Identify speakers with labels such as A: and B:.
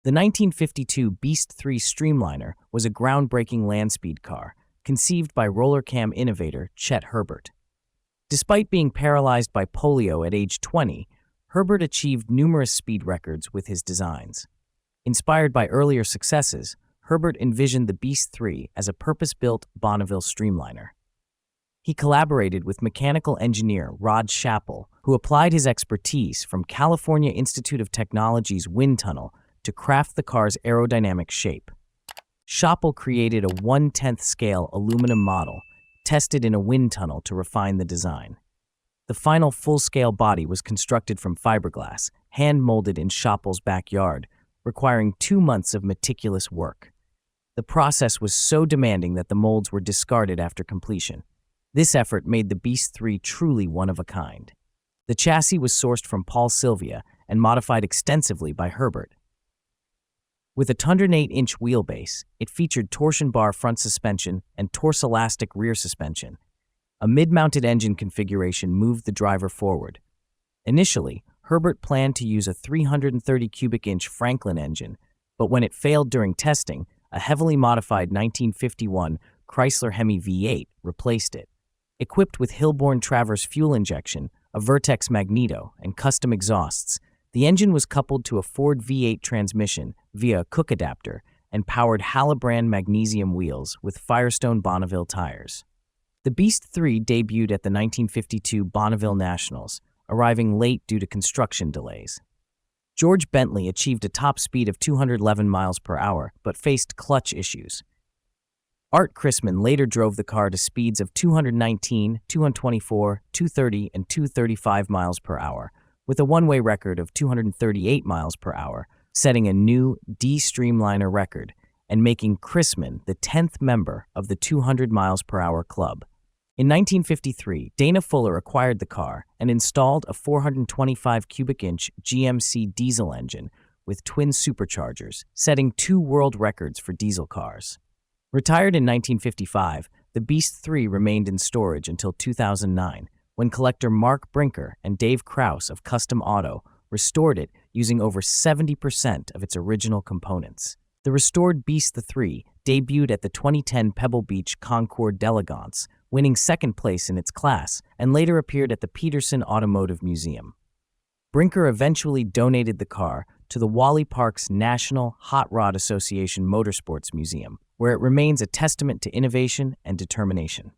A: The 1952 Beast III Streamliner was a groundbreaking landspeed car, conceived by rollercam innovator Chet Herbert. Despite being paralyzed by polio at age 20, Herbert achieved numerous speed records with his designs. Inspired by earlier successes, Herbert envisioned the Beast III as a purpose-built Bonneville Streamliner. He collaborated with mechanical engineer Rod Schapel, who applied his expertise from California Institute of Technology's wind tunnel to craft the car's aerodynamic shape. Schapel created a 1/10 scale aluminum model, tested in a wind tunnel to refine the design. The final full-scale body was constructed from fiberglass, hand-molded in Schapel's backyard, requiring 2 months of meticulous work. The process was so demanding that the molds were discarded after completion. This effort made the Beast III truly one of a kind. The chassis was sourced from Paul Sylvia and modified extensively by Herbert. With a 108-inch wheelbase, it featured torsion bar front suspension and torse-elastic rear suspension. A mid-mounted engine configuration moved the driver forward. Initially, Herbert planned to use a 330 cubic inch Franklin engine, but when it failed during testing, a heavily modified 1951 Chrysler Hemi V8 replaced it. Equipped with Hilborn Traverse fuel injection, a Vertex magneto, and custom exhausts, the engine was coupled to a Ford V8 transmission via a Cook adapter and powered Halla-brand magnesium wheels with Firestone Bonneville tires. The Beast III debuted at the 1952 Bonneville Nationals, arriving late due to construction delays. George Bentley achieved a top speed of 211 miles per hour, but faced clutch issues. Art Chrisman later drove the car to speeds of 219, 224, 230, and 235 miles per hour, with a one-way record of 238 miles per hour, setting a new D Streamliner record and making Chrisman the 10th member of the 200 miles per hour club. In 1953, Dana Fuller acquired the car and installed a 425 cubic inch GMC diesel engine with twin superchargers, setting 2 world records for diesel cars. Retired in 1955, the Beast III remained in storage until 2009, when collector Mark Brinker and Dave Krause of Custom Auto restored it using over 70% of its original components. The restored Beast III debuted at the 2010 Pebble Beach Concours d'Elegance, winning second place in its class, and later appeared at the Peterson Automotive Museum. Brinker eventually donated the car to the Wally Park's National Hot Rod Association Motorsports Museum, where it remains a testament to innovation and determination.